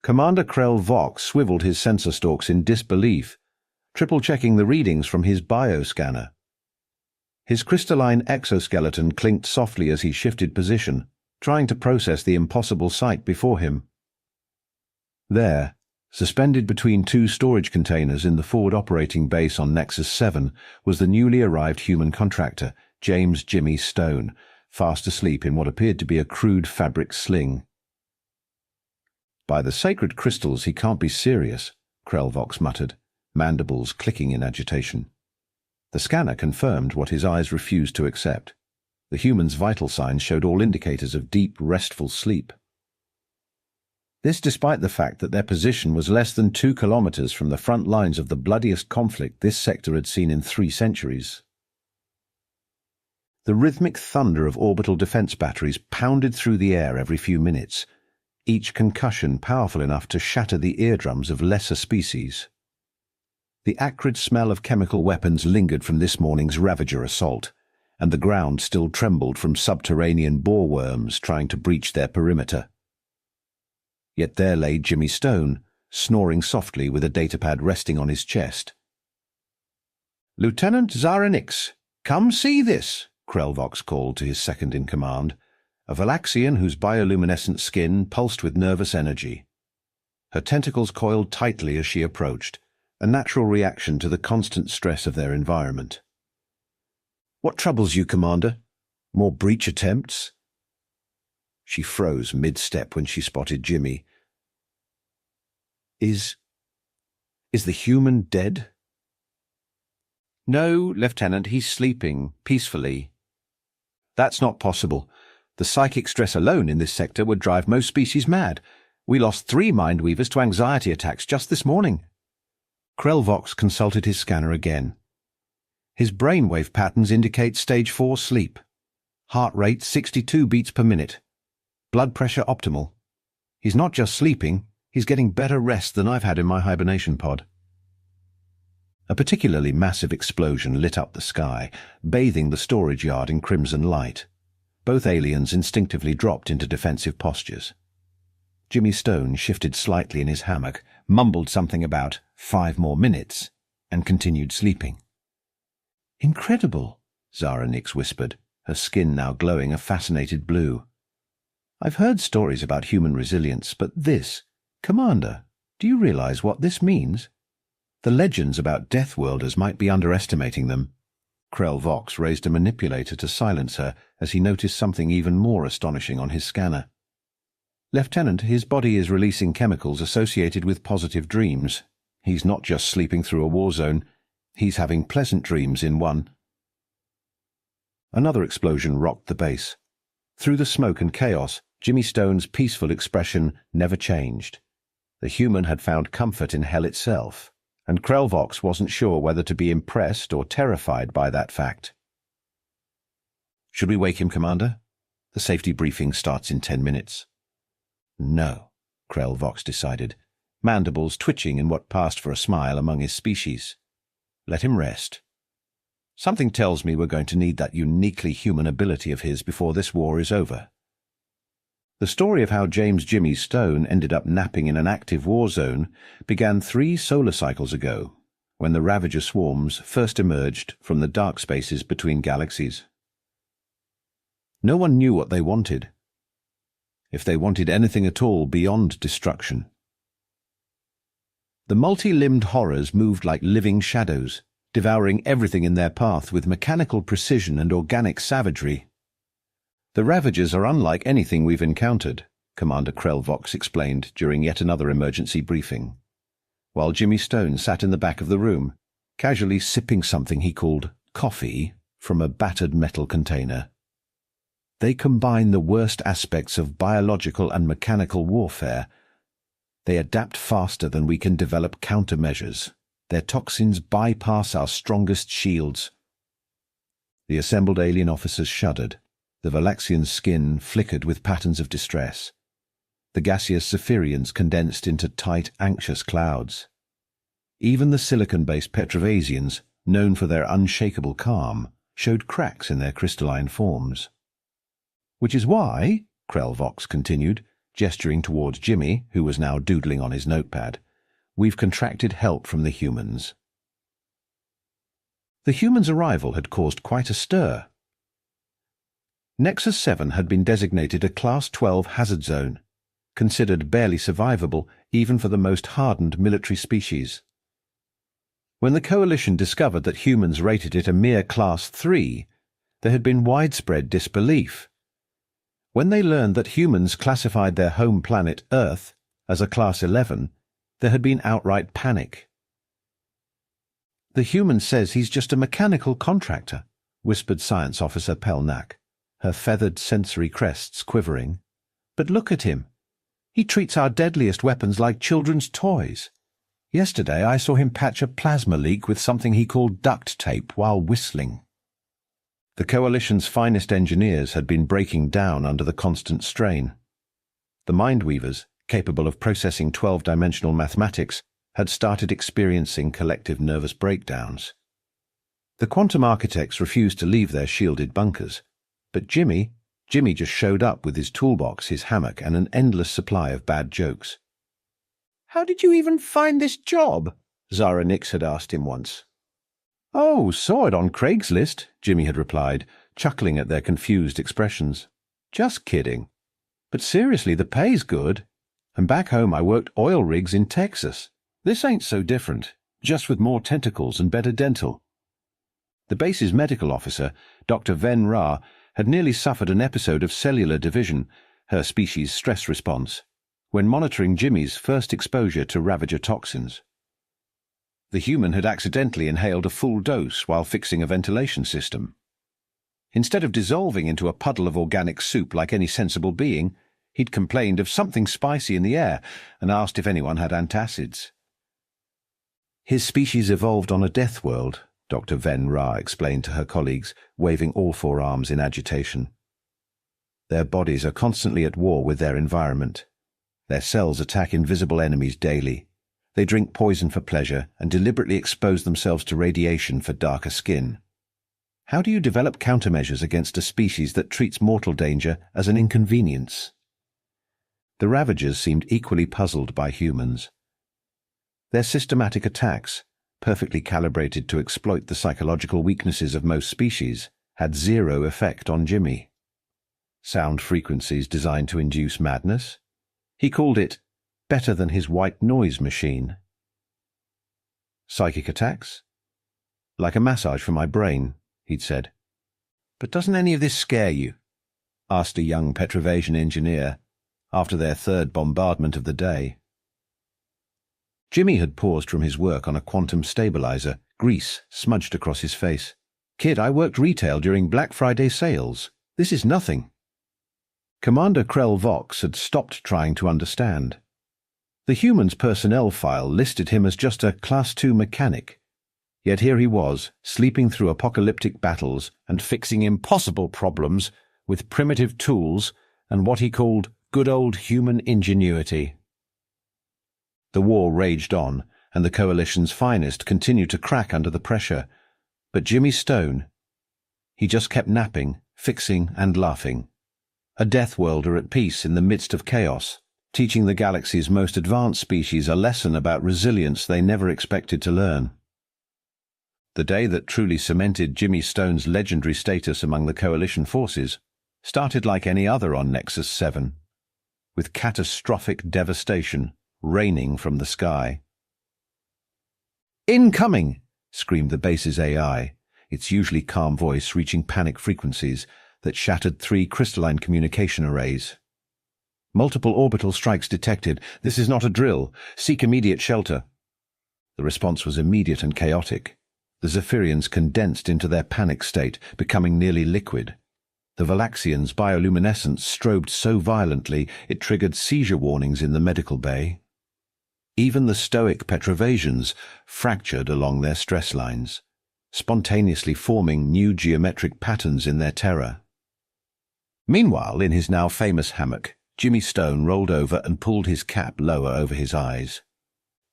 Commander Krell Vox swiveled his sensor stalks in disbelief, triple-checking the readings from his bioscanner. His crystalline exoskeleton clinked softly as he shifted position, trying to process the impossible sight before him. There, suspended between two storage containers in the forward operating base on Nexus 7, was the newly arrived human contractor, James Jimmy Stone, fast asleep in what appeared to be a crude fabric sling. "By the sacred crystals, he can't be serious," Krell Vox muttered, mandibles clicking in agitation. The scanner confirmed what his eyes refused to accept. The human's vital signs showed all indicators of deep, restful sleep. This despite the fact that their position was less than 2 kilometers from the front lines of the bloodiest conflict this sector had seen in 3 centuries. The rhythmic thunder of orbital defense batteries pounded through the air every few minutes, each concussion powerful enough to shatter the eardrums of lesser species. The acrid smell of chemical weapons lingered from this morning's Ravager assault, and the ground still trembled from subterranean boar worms trying to breach their perimeter. Yet there lay Jimmy Stone, snoring softly with a datapad resting on his chest. "Lieutenant Zaranix, come see this," Krell Vox called to his second-in-command, a Valaxian whose bioluminescent skin pulsed with nervous energy. Her tentacles coiled tightly as she approached, a natural reaction to the constant stress of their environment. "What troubles you, Commander? More breach attempts?" She froze mid-step when she spotted Jimmy. Is the human dead?" "No, Lieutenant, he's sleeping, peacefully." "That's not possible. The psychic stress alone in this sector would drive most species mad. We lost 3 Mindweavers to anxiety attacks just this morning." Krell Vox consulted his scanner again. His brainwave patterns indicate stage 4 sleep. Heart rate 62 beats per minute. Blood pressure optimal. He's not just sleeping, he's getting better rest than I've had in my hibernation pod. A particularly massive explosion lit up the sky, bathing the storage yard in crimson light. Both aliens instinctively dropped into defensive postures. Jimmy Stone shifted slightly in his hammock, mumbled something about 5 more minutes, and continued sleeping. "Incredible," Zara Nix whispered, her skin now glowing a fascinated blue. "I've heard stories about human resilience, but this... Commander, do you realize what this means? The legends about Deathworlders might be underestimating them." Krell Vox raised a manipulator to silence her as he noticed something even more astonishing on his scanner. "Lieutenant, his body is releasing chemicals associated with positive dreams. He's not just sleeping through a war zone, he's having pleasant dreams in one." Another explosion rocked the base. Through the smoke and chaos, Jimmy Stone's peaceful expression never changed. The human had found comfort in hell itself, and Krell Vox wasn't sure whether to be impressed or terrified by that fact. "Should we wake him, Commander? The safety briefing starts in 10 minutes. "No," Krell Vox decided, mandibles twitching in what passed for a smile among his species. "Let him rest. Something tells me we're going to need that uniquely human ability of his before this war is over." The story of how James Jimmy Stone ended up napping in an active war zone began 3 solar cycles ago, when the Ravager swarms first emerged from the dark spaces between galaxies. No one knew what they wanted, if they wanted anything at all beyond destruction. The multi-limbed horrors moved like living shadows, devouring everything in their path with mechanical precision and organic savagery. "The Ravagers are unlike anything we've encountered," Commander Krell Vox explained during yet another emergency briefing, while Jimmy Stone sat in the back of the room, casually sipping something he called coffee from a battered metal container. "They combine the worst aspects of biological and mechanical warfare. They adapt faster than we can develop countermeasures. Their toxins bypass our strongest shields." The assembled alien officers shuddered. The Valaxian skin flickered with patterns of distress. The gaseous Zephyrians condensed into tight, anxious clouds. Even the silicon-based Petrovasians, known for their unshakable calm, showed cracks in their crystalline forms. "Which is why," Krell Vox continued, gesturing towards Jimmy, who was now doodling on his notepad. "We've contracted help from the humans." The humans' arrival had caused quite a stir. Nexus 7 had been designated a Class 12 hazard zone, considered barely survivable even for the most hardened military species. When the Coalition discovered that humans rated it a mere Class 3, there had been widespread disbelief. When they learned that humans classified their home planet, Earth, as a Class 11, there had been outright panic. "The human says he's just a mechanical contractor," whispered Science Officer Pelnack, her feathered sensory crests quivering. "But look at him. He treats our deadliest weapons like children's toys. Yesterday I saw him patch a plasma leak with something he called duct tape while whistling." The Coalition's finest engineers had been breaking down under the constant strain. The Mindweavers, capable of processing 12-dimensional mathematics, had started experiencing collective nervous breakdowns. The quantum architects refused to leave their shielded bunkers, but Jimmy just showed up with his toolbox, his hammock, and an endless supply of bad jokes. "How did you even find this job?" Zara Nix had asked him once. "Oh, saw it on Craigslist," Jimmy had replied, chuckling at their confused expressions. "Just kidding. But seriously, the pay's good. And back home I worked oil rigs in Texas. This ain't so different, just with more tentacles and better dental." The base's medical officer, Dr. Ven Ra, had nearly suffered an episode of cellular division, her species' stress response, when monitoring Jimmy's first exposure to Ravager toxins. The human had accidentally inhaled a full dose while fixing a ventilation system. Instead of dissolving into a puddle of organic soup like any sensible being, he'd complained of something spicy in the air and asked if anyone had antacids. "His species evolved on a death world," Dr. Ven Ra explained to her colleagues, waving all four arms in agitation. "Their bodies are constantly at war with their environment. Their cells attack invisible enemies daily. They drink poison for pleasure and deliberately expose themselves to radiation for darker skin. How do you develop countermeasures against a species that treats mortal danger as an inconvenience?" The Ravagers seemed equally puzzled by humans. Their systematic attacks, perfectly calibrated to exploit the psychological weaknesses of most species, had zero effect on Jimmy. Sound frequencies designed to induce madness? He called it better than his white noise machine. "Psychic attacks? Like a massage for my brain," he'd said. "But doesn't any of this scare you?" asked a young Petrovasian engineer, after their third bombardment of the day. Jimmy had paused from his work on a quantum stabilizer, grease smudged across his face. "Kid, I worked retail during Black Friday sales. This is nothing." Commander Krell Vox had stopped trying to understand. The human's personnel file listed him as just a Class 2 mechanic. Yet here he was, sleeping through apocalyptic battles and fixing impossible problems with primitive tools and what he called good old human ingenuity. The war raged on, and the Coalition's finest continued to crack under the pressure. But Jimmy Stone, he just kept napping, fixing and laughing. A Deathworlder at peace in the midst of chaos, teaching the galaxy's most advanced species a lesson about resilience they never expected to learn. The day that truly cemented Jimmy Stone's legendary status among the Coalition forces started like any other on Nexus 7, with catastrophic devastation raining from the sky. "Incoming!" screamed the base's AI, its usually calm voice reaching panic frequencies that shattered 3 crystalline communication arrays. "Multiple orbital strikes detected. This is not a drill. Seek immediate shelter." The response was immediate and chaotic. The Zephyrians condensed into their panic state, becoming nearly liquid. The Valaxians' bioluminescence strobed so violently it triggered seizure warnings in the medical bay. Even the stoic Petrovasians fractured along their stress lines, spontaneously forming new geometric patterns in their terror. Meanwhile, in his now famous hammock, Jimmy Stone rolled over and pulled his cap lower over his eyes.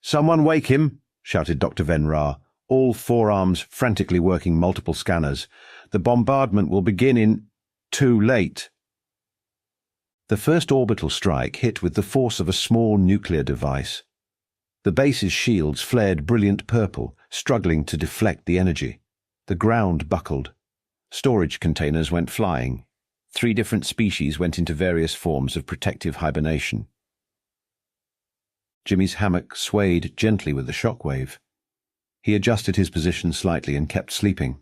"Someone wake him!" shouted Dr. Ven Ra, all forearms frantically working multiple scanners. "The bombardment will begin in—" "Too late." The first orbital strike hit with the force of a small nuclear device. The base's shields flared brilliant purple, struggling to deflect the energy. The ground buckled. Storage containers went flying. 3 different species went into various forms of protective hibernation. Jimmy's hammock swayed gently with the shockwave. He adjusted his position slightly and kept sleeping.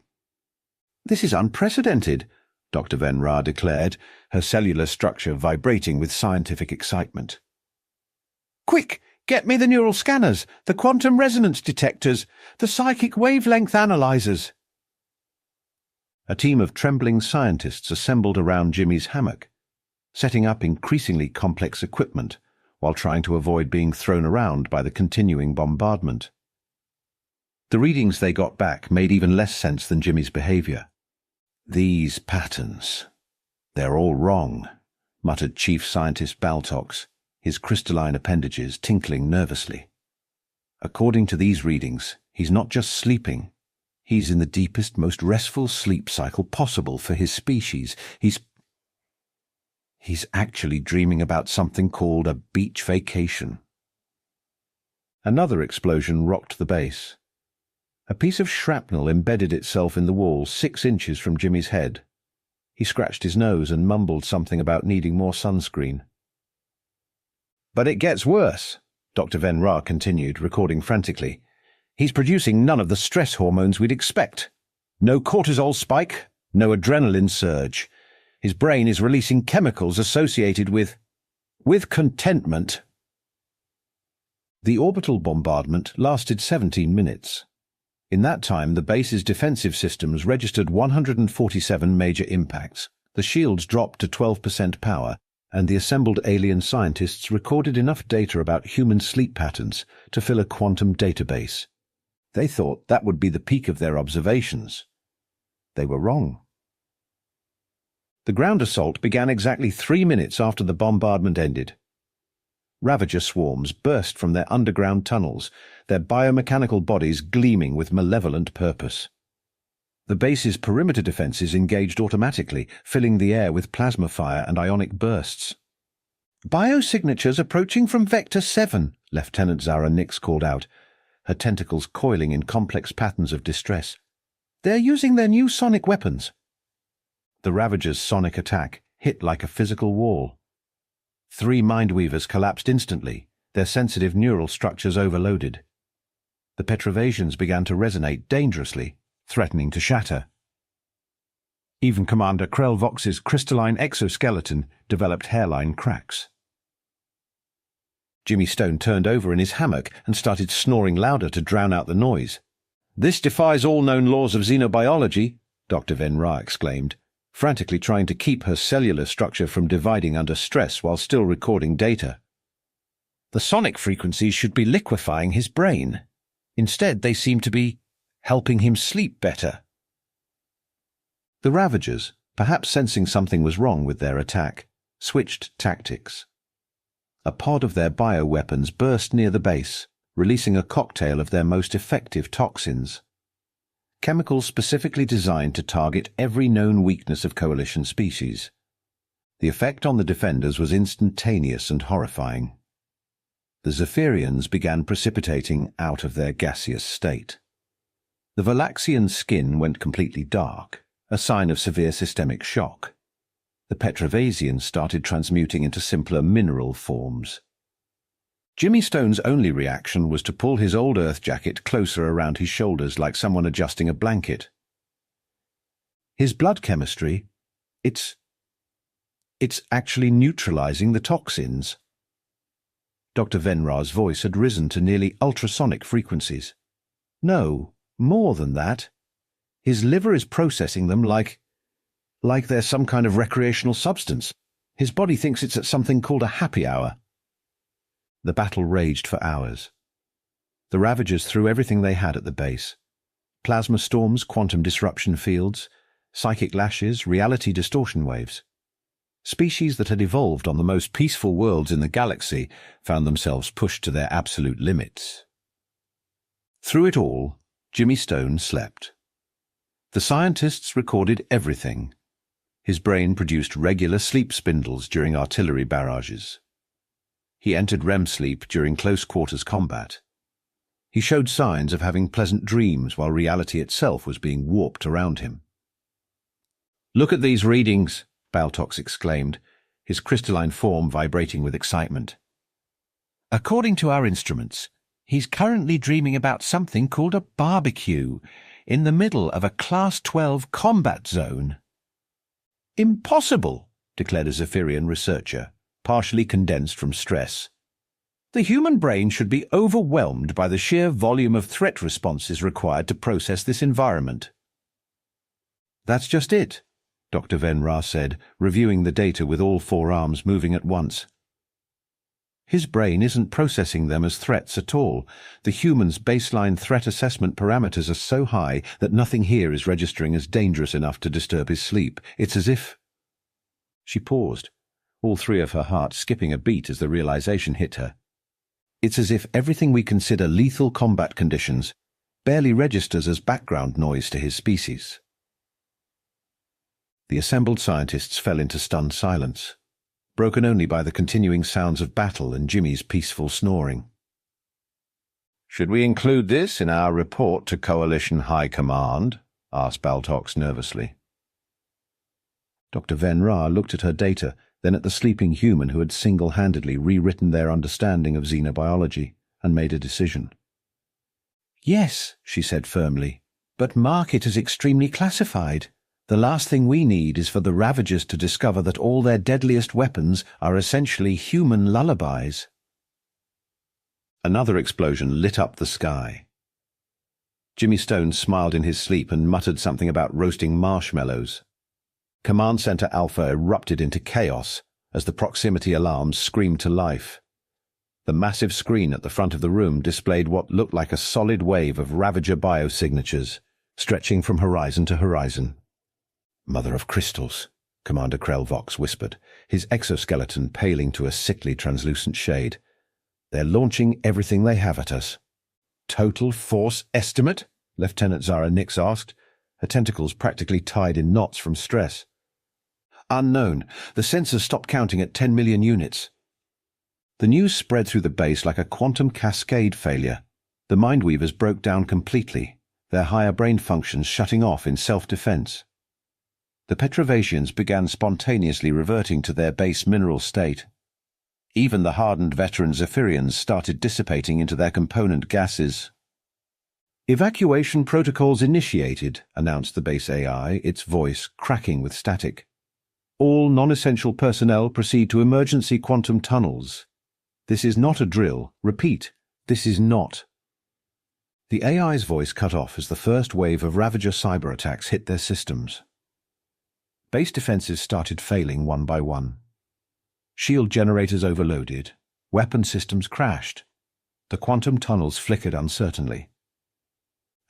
"This is unprecedented," Dr. Van Ra declared, her cellular structure vibrating with scientific excitement. "Quick! Get me the neural scanners, the quantum resonance detectors, the psychic wavelength analyzers." A team of trembling scientists assembled around Jimmy's hammock, setting up increasingly complex equipment while trying to avoid being thrown around by the continuing bombardment. The readings they got back made even less sense than Jimmy's behavior. "These patterns. They're all wrong," muttered Chief Scientist Baltox, his crystalline appendages tinkling nervously. "According to these readings, he's not just sleeping. He's in the deepest, most restful sleep cycle possible for his species. He's actually dreaming about something called a beach vacation." Another explosion rocked the base. A piece of shrapnel embedded itself in the wall 6 inches from Jimmy's head. He scratched his nose and mumbled something about needing more sunscreen. "But it gets worse," Dr. Van Ra continued, recording frantically. "He's producing none of the stress hormones we'd expect. No cortisol spike, no adrenaline surge. His brain is releasing chemicals associated with contentment." The orbital bombardment lasted 17 minutes. In that time, the base's defensive systems registered 147 major impacts, the shields dropped to 12% power, and the assembled alien scientists recorded enough data about human sleep patterns to fill a quantum database. They thought that would be the peak of their observations. They were wrong. The ground assault began exactly 3 minutes after the bombardment ended. Ravager swarms burst from their underground tunnels, their biomechanical bodies gleaming with malevolent purpose. The base's perimeter defenses engaged automatically, filling the air with plasma fire and ionic bursts. "Biosignatures approaching from Vector 7, Lieutenant Zara Nix called out, her tentacles coiling in complex patterns of distress. "They're using their new sonic weapons." The Ravager's sonic attack hit like a physical wall. 3 Mindweavers collapsed instantly, their sensitive neural structures overloaded. The Petrovasians began to resonate dangerously, threatening to shatter. Even Commander Krell-Vox's crystalline exoskeleton developed hairline cracks. Jimmy Stone turned over in his hammock and started snoring louder to drown out the noise. "This defies all known laws of xenobiology," Dr. Van Ra exclaimed, frantically trying to keep her cellular structure from dividing under stress while still recording data. "The sonic frequencies should be liquefying his brain. Instead, they seem to be helping him sleep better." The Ravagers, perhaps sensing something was wrong with their attack, switched tactics. A pod of their bioweapons burst near the base, releasing a cocktail of their most effective toxins. Chemicals specifically designed to target every known weakness of Coalition species. The effect on the defenders was instantaneous and horrifying. The Zephyrians began precipitating out of their gaseous state. The Valaxian skin went completely dark, a sign of severe systemic shock. The Petrovasians started transmuting into simpler mineral forms. Jimmy Stone's only reaction was to pull his old Earth jacket closer around his shoulders like someone adjusting a blanket. His blood chemistry, it's actually neutralizing the toxins. Dr. Van Ra's voice had risen to nearly ultrasonic frequencies. No, more than that. His liver is processing them like they're some kind of recreational substance. His body thinks it's at something called a happy hour. The battle raged for hours. The Ravagers threw everything they had at the base. Plasma storms, quantum disruption fields, psychic lashes, reality distortion waves. Species that had evolved on the most peaceful worlds in the galaxy found themselves pushed to their absolute limits. Through it all, Jimmy Stone slept. The scientists recorded everything. His brain produced regular sleep spindles during artillery barrages. He entered REM sleep during close-quarters combat. He showed signs of having pleasant dreams while reality itself was being warped around him. "Look at these readings," Baltox exclaimed, his crystalline form vibrating with excitement. "According to our instruments, he's currently dreaming about something called a barbecue in the middle of a Class 12 combat zone." "Impossible," declared a Zephyrian researcher, partially condensed from stress. "The human brain should be overwhelmed by the sheer volume of threat responses required to process this environment." "That's just it," Dr. Ven Ra said, reviewing the data with all four arms moving at once. "His brain isn't processing them as threats at all. The human's baseline threat assessment parameters are so high that nothing here is registering as dangerous enough to disturb his sleep. It's as if—" She paused, all three of her hearts skipping a beat as the realization hit her. It's as if everything we consider lethal combat conditions barely registers as background noise to his species. The assembled scientists fell into stunned silence, broken only by the continuing sounds of battle and Jimmy's peaceful snoring. "Should we include this in our report to Coalition High Command?" asked Baltox nervously. Dr. Ven Ra looked at her data, then at the sleeping human who had single-handedly rewritten their understanding of xenobiology, and made a decision. "Yes," she said firmly, "but mark it as extremely classified. The last thing we need is for the Ravagers to discover that all their deadliest weapons are essentially human lullabies." Another explosion lit up the sky. Jimmy Stone smiled in his sleep and muttered something about roasting marshmallows. Command Center Alpha erupted into chaos as the proximity alarms screamed to life. The massive screen at the front of the room displayed what looked like a solid wave of Ravager biosignatures, stretching from horizon to horizon. "Mother of crystals," Commander Krell-Vox whispered, his exoskeleton paling to a sickly translucent shade. "They're launching everything they have at us." "Total force estimate?" Lieutenant Zara Nix asked, her tentacles practically tied in knots from stress. "Unknown. The sensors stopped counting at 10 million units." The news spread through the base like a quantum cascade failure. The Mindweavers broke down completely, their higher brain functions shutting off in self-defense. The Petrovasians began spontaneously reverting to their base mineral state. Even the hardened veteran Zephyrians started dissipating into their component gases. "Evacuation protocols initiated," announced the base AI, its voice cracking with static. "All non-essential personnel proceed to emergency quantum tunnels. This is not a drill. Repeat, this is not." The AI's voice cut off as the first wave of Ravager cyber attacks hit their systems. Base defenses started failing one by one. Shield generators overloaded, weapon systems crashed, the quantum tunnels flickered uncertainly.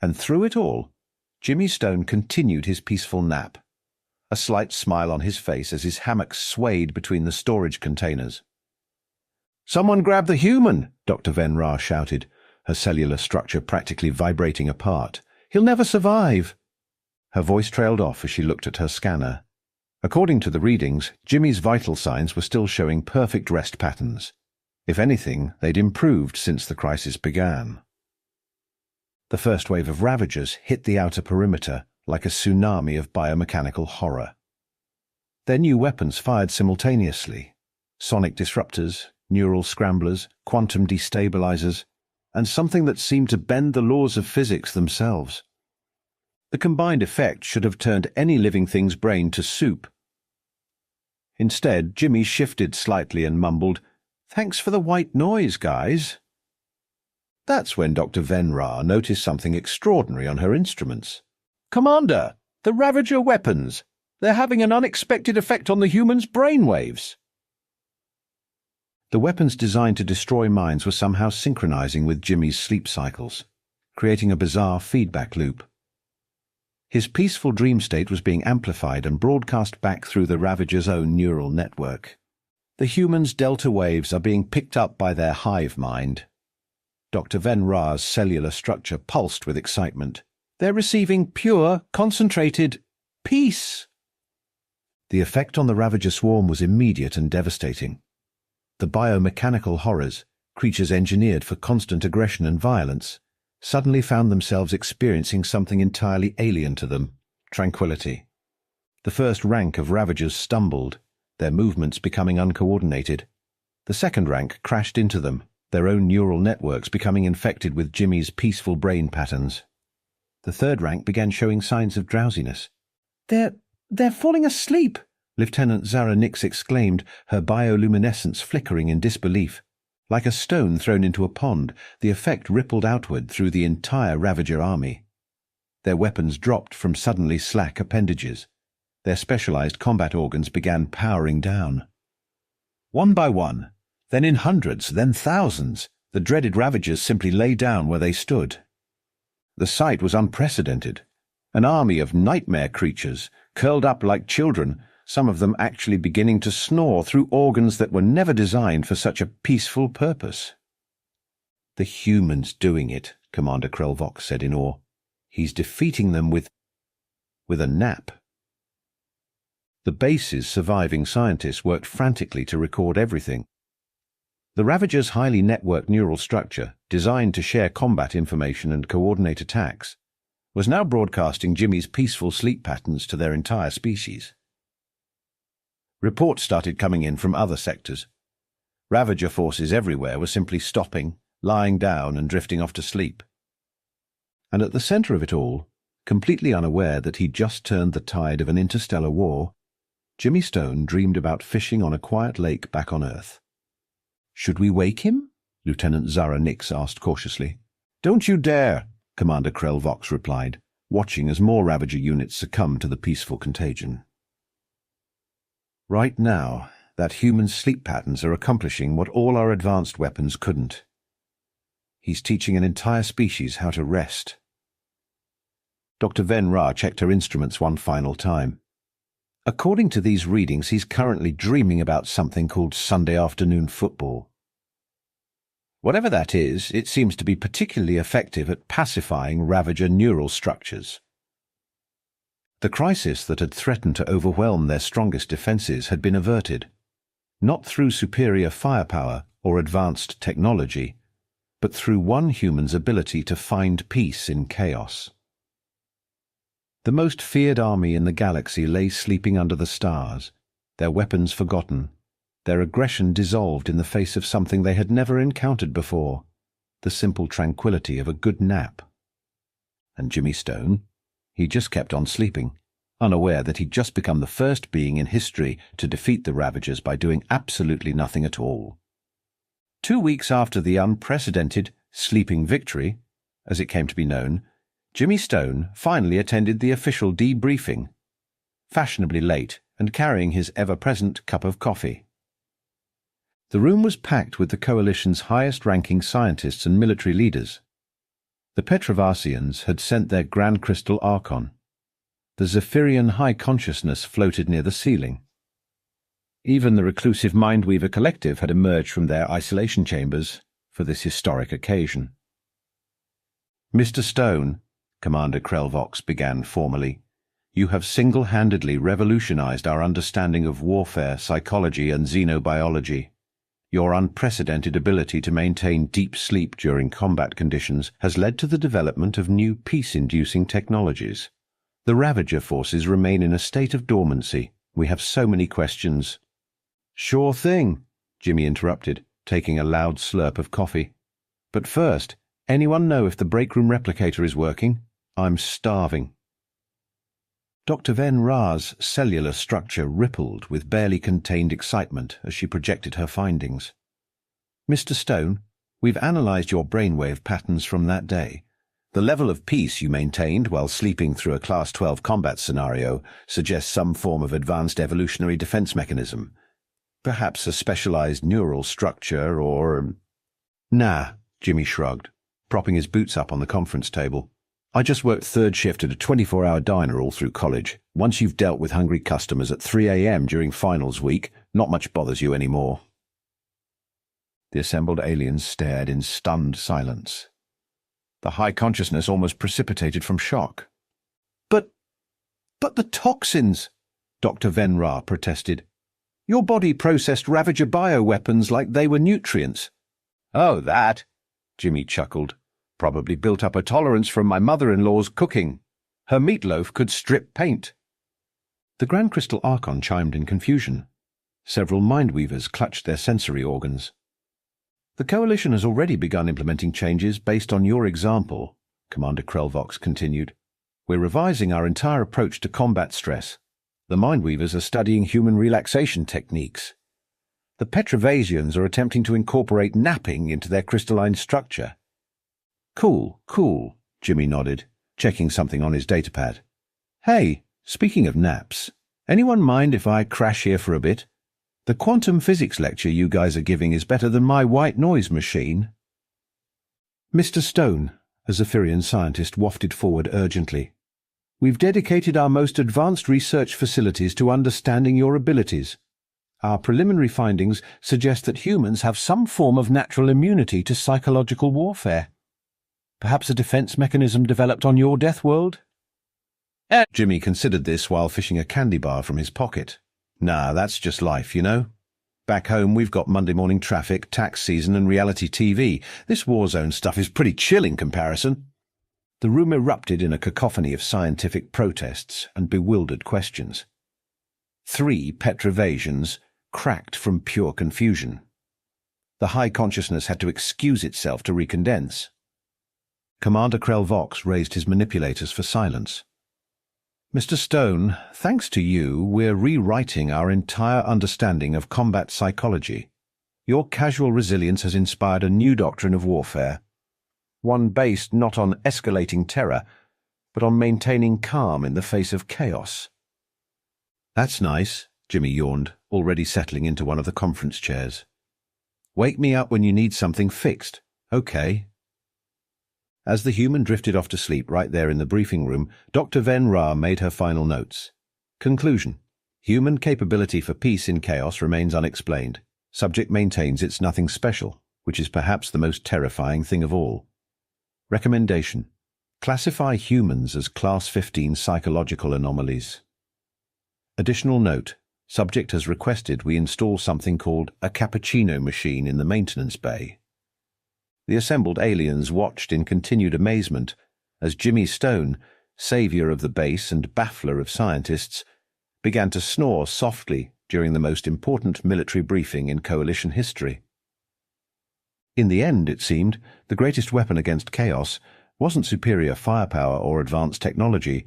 And through it all, Jimmy Stone continued his peaceful nap, a slight smile on his face as his hammock swayed between the storage containers. "Someone grab the human!" Dr. Ven Ra shouted, her cellular structure practically vibrating apart. "He'll never survive!" Her voice trailed off as she looked at her scanner. According to the readings, Jimmy's vital signs were still showing perfect rest patterns. If anything, they'd improved since the crisis began. The first wave of Ravagers hit the outer perimeter like a tsunami of biomechanical horror. Their new weapons fired simultaneously: sonic disruptors, neural scramblers, quantum destabilizers, and something that seemed to bend the laws of physics themselves. The combined effect should have turned any living thing's brain to soup. Instead, Jimmy shifted slightly and mumbled, "Thanks for the white noise, guys." That's when Dr. Ven Ra noticed something extraordinary on her instruments. "Commander, the Ravager weapons! They're having an unexpected effect on the human's brainwaves." The weapons designed to destroy minds were somehow synchronizing with Jimmy's sleep cycles, creating a bizarre feedback loop. His peaceful dream state was being amplified and broadcast back through the Ravager's own neural network. The human's delta waves are being picked up by their hive mind. Dr. Ven Ra's cellular structure pulsed with excitement. They're receiving pure, concentrated peace. The effect on the Ravager swarm was immediate and devastating. The biomechanical horrors, creatures engineered for constant aggression and violence, suddenly found themselves experiencing something entirely alien to them: tranquility. The first rank of Ravagers stumbled, their movements becoming uncoordinated. The second rank crashed into them, their own neural networks becoming infected with Jimmy's peaceful brain patterns. The third rank began showing signs of drowsiness. They're falling asleep!" Lieutenant Zara Nix exclaimed, her bioluminescence flickering in disbelief. Like a stone thrown into a pond, the effect rippled outward through the entire Ravager army. Their weapons dropped from suddenly slack appendages. Their specialized combat organs began powering down. One by one, then in hundreds, then thousands, the dreaded Ravagers simply lay down where they stood. The sight was unprecedented. An army of nightmare creatures, curled up like children, some of them actually beginning to snore through organs that were never designed for such a peaceful purpose. "The humans doing it," Commander Krelvox said in awe. "He's defeating them with a nap." The base's surviving scientists worked frantically to record everything. The Ravager's highly networked neural structure, designed to share combat information and coordinate attacks, was now broadcasting Jimmy's peaceful sleep patterns to their entire species. Reports started coming in from other sectors. Ravager forces everywhere were simply stopping, lying down and drifting off to sleep. And at the center of it all, completely unaware that he'd just turned the tide of an interstellar war, Jimmy Stone dreamed about fishing on a quiet lake back on Earth. "Should we wake him?" Lieutenant Zara Nix asked cautiously. "Don't you dare," Commander Krelvox replied, watching as more Ravager units succumbed to the peaceful contagion. Right now, that human's sleep patterns are accomplishing what all our advanced weapons couldn't. He's teaching an entire species how to rest. Dr. Ven Ra checked her instruments one final time. According to these readings, he's currently dreaming about something called Sunday afternoon football. Whatever that is, it seems to be particularly effective at pacifying Ravager neural structures. The crisis that had threatened to overwhelm their strongest defenses had been averted, not through superior firepower or advanced technology, but through one human's ability to find peace in chaos. The most feared army in the galaxy lay sleeping under the stars, their weapons forgotten, their aggression dissolved in the face of something they had never encountered before, the simple tranquility of a good nap. And Jimmy Stone? He just kept on sleeping, unaware that he'd just become the first being in history to defeat the Ravagers by doing absolutely nothing at all. 2 weeks after the unprecedented sleeping victory, as it came to be known, Jimmy Stone finally attended the official debriefing, fashionably late and carrying his ever-present cup of coffee. The room was packed with the Coalition's highest-ranking scientists and military leaders. The Petravasians had sent their Grand Crystal Archon. The Zephyrian High Consciousness floated near the ceiling. Even the reclusive Mindweaver Collective had emerged from their isolation chambers for this historic occasion. "Mr. Stone," Commander Krelvox began formally, "you have single-handedly revolutionized our understanding of warfare, psychology, and xenobiology. Your unprecedented ability to maintain deep sleep during combat conditions has led to the development of new peace-inducing technologies. The Ravager forces remain in a state of dormancy. We have so many questions." "Sure thing," Jimmy interrupted, taking a loud slurp of coffee. "But first, anyone know if the breakroom replicator is working? I'm starving." Dr. Ven Ra's cellular structure rippled with barely contained excitement as she projected her findings. "Mr. Stone, we've analyzed your brainwave patterns from that day. The level of peace you maintained while sleeping through a Class 12 combat scenario suggests some form of advanced evolutionary defense mechanism. Perhaps a specialized neural structure or—" "Nah," Jimmy shrugged, propping his boots up on the conference table. "I just worked third shift at a 24-hour diner all through college. Once you've dealt with hungry customers at 3 a.m. during finals week, not much bothers you anymore." The assembled aliens stared in stunned silence. The high consciousness almost precipitated from shock. But the toxins!" Dr. Venra protested. Your body processed Ravager bioweapons like they were nutrients. Oh, that, Jimmy chuckled. Probably built up a tolerance from my mother-in-law's cooking. Her meatloaf could strip paint. The Grand Crystal Archon chimed in confusion. Several Mindweavers clutched their sensory organs. The Coalition has already begun implementing changes based on your example, Commander Krelvox continued. We're revising our entire approach to combat stress. The Mindweavers are studying human relaxation techniques. The Petravasians are attempting to incorporate napping into their crystalline structure. Cool, Jimmy nodded, checking something on his datapad. Hey, speaking of naps, anyone mind if I crash here for a bit? The quantum physics lecture you guys are giving is better than my white noise machine. Mr. Stone, a Zephyrian scientist wafted forward urgently. We've dedicated our most advanced research facilities to understanding your abilities. Our preliminary findings suggest that humans have some form of natural immunity to psychological warfare. Perhaps a defense mechanism developed on your Deathworld? Jimmy considered this while fishing a candy bar from his pocket. Nah, that's just life, you know. Back home we've got Monday morning traffic, tax season and reality TV. This war zone stuff is pretty chill in comparison. The room erupted in a cacophony of scientific protests and bewildered questions. 3 Petravasians cracked from pure confusion. The high consciousness had to excuse itself to recondense. Commander Krelvox raised his manipulators for silence. Mr. Stone, thanks to you, we're rewriting our entire understanding of combat psychology. Your casual resilience has inspired a new doctrine of warfare, one based not on escalating terror, but on maintaining calm in the face of chaos. That's nice, Jimmy yawned, already settling into one of the conference chairs. Wake me up when you need something fixed, okay? As the human drifted off to sleep right there in the briefing room, Dr. Venra made her final notes. Conclusion. Human capability for peace in chaos remains unexplained. Subject maintains it's nothing special, which is perhaps the most terrifying thing of all. Recommendation. Classify humans as Class 15 psychological anomalies. Additional note. Subject has requested we install something called a cappuccino machine in the maintenance bay. The assembled aliens watched in continued amazement as Jimmy Stone, saviour of the base and baffler of scientists, began to snore softly during the most important military briefing in Coalition history. In the end, it seemed, the greatest weapon against chaos wasn't superior firepower or advanced technology.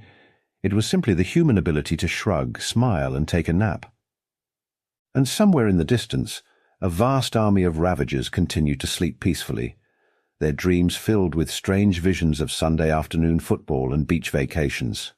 It was simply the human ability to shrug, smile, and take a nap. And somewhere in the distance, a vast army of Ravagers continued to sleep peacefully, their dreams filled with strange visions of Sunday afternoon football and beach vacations.